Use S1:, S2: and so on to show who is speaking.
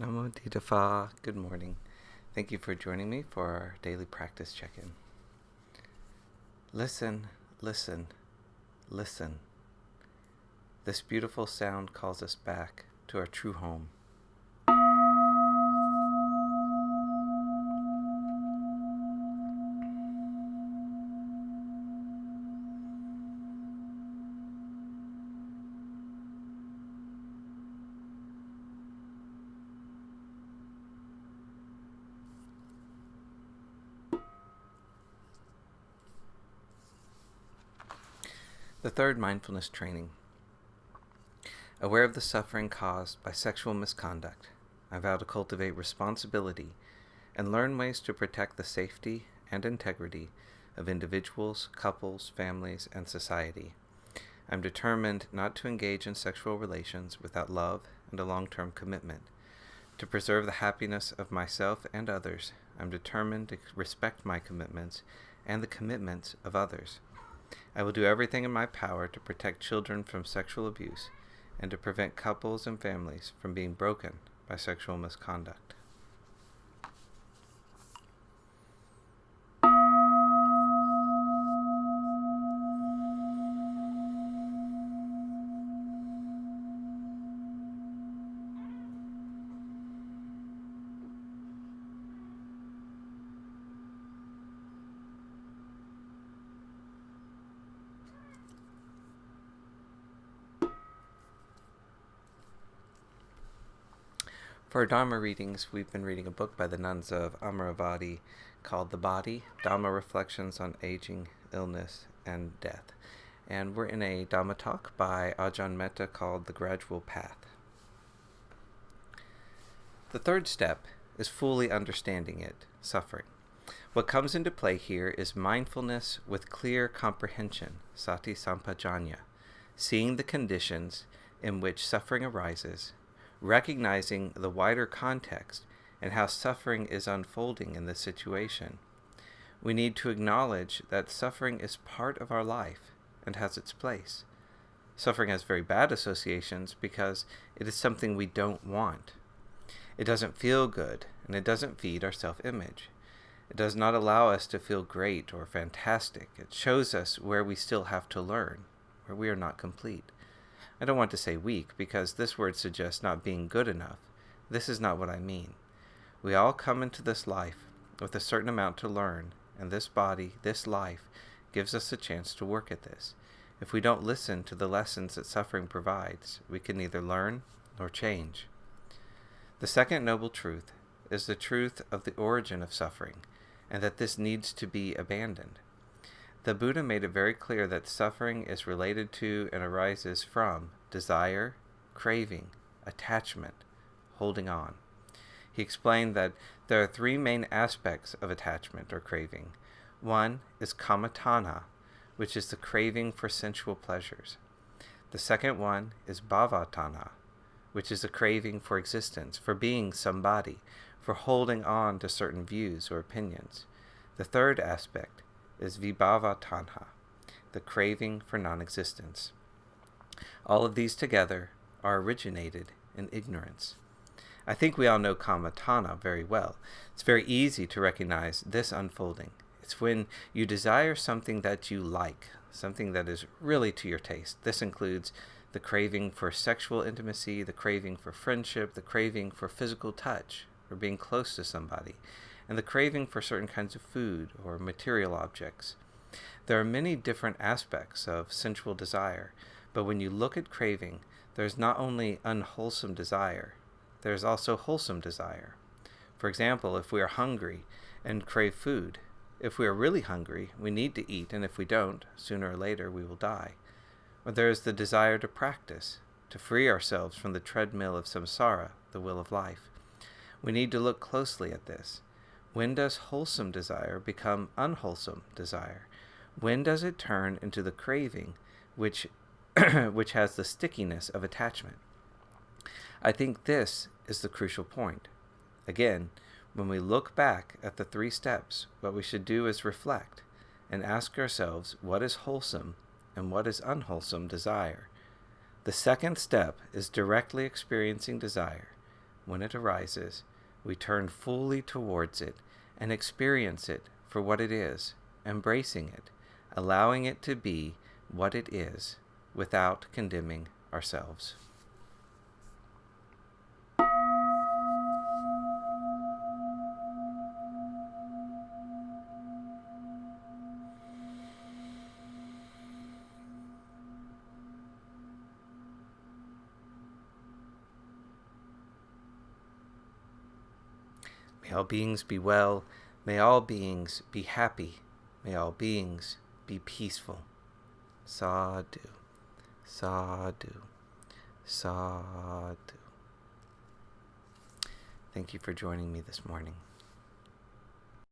S1: Namo Phat. Good morning. Thank you for joining me for our daily practice check-in. Listen, listen, listen. This beautiful sound calls us back to our true home. The third mindfulness training. Aware of the suffering caused by sexual misconduct, I vow to cultivate responsibility and learn ways to protect the safety and integrity of individuals, couples, families, and society. I'm determined not to engage in sexual relations without love and a long-term commitment. To preserve the happiness of myself and others, I'm determined to respect my commitments and the commitments of others. I will do everything in my power to protect children from sexual abuse and to prevent couples and families from being broken by sexual misconduct. For our Dharma readings, we've been reading a book by the nuns of Amaravati called The Body, Dhamma Reflections on Aging, Illness, and Death. And we're in a Dhamma talk by Ajahn Metta called The Gradual Path. The third step is fully understanding it, suffering. What comes into play here is mindfulness with clear comprehension, sati sampajanya, seeing the conditions in which suffering arises, recognizing the wider context and how suffering is unfolding in this situation. We need to acknowledge that suffering is part of our life and has its place. Suffering has very bad associations because it is something we don't want. It doesn't feel good, and it doesn't feed our self-image. It does not allow us to feel great or fantastic. It shows us where we still have to learn, where we are not complete. I don't want to say weak, because this word suggests not being good enough. This is not what I mean. We all come into this life with a certain amount to learn, and this body, this life, gives us a chance to work at this. If we don't listen to the lessons that suffering provides, we can neither learn nor change. The second noble truth is the truth of the origin of suffering, and that this needs to be abandoned. The Buddha made it very clear that suffering is related to and arises from desire, craving, attachment, holding on. He explained that there are three main aspects of attachment or craving. One is kama-tanha, which is the craving for sensual pleasures. The second one is bhava-tanha, which is the craving for existence, for being somebody, for holding on to certain views or opinions. The third aspect is vibhava-tanha, the craving for non-existence. All of these together are originated in ignorance. I think we all know kama-tanha very well. It's very easy to recognize this unfolding. It's when you desire something that you like, something that is really to your taste. This includes the craving for sexual intimacy, the craving for friendship, the craving for physical touch, for being close to somebody, and the craving for certain kinds of food or material objects. There are many different aspects of sensual desire, but when you look at craving, there's not only unwholesome desire, there's also wholesome desire. For example, if we are hungry and crave food, if we are really hungry, we need to eat, and if we don't, sooner or later we will die. Or there is the desire to practice, to free ourselves from the treadmill of samsara, the wheel of life. We need to look closely at this. When does wholesome desire become unwholesome desire? When does it turn into the craving which has the stickiness of attachment? I think this is the crucial point. Again, when we look back at the three steps, what we should do is reflect and ask ourselves what is wholesome and what is unwholesome desire. The second step is directly experiencing desire, when it arises, we turn fully towards it and experience it for what it is, embracing it, allowing it to be what it is, without condemning ourselves. May all beings be well. May all beings be happy. May all beings be peaceful. Sadhu, sadhu, sadhu. Thank you for joining me this morning.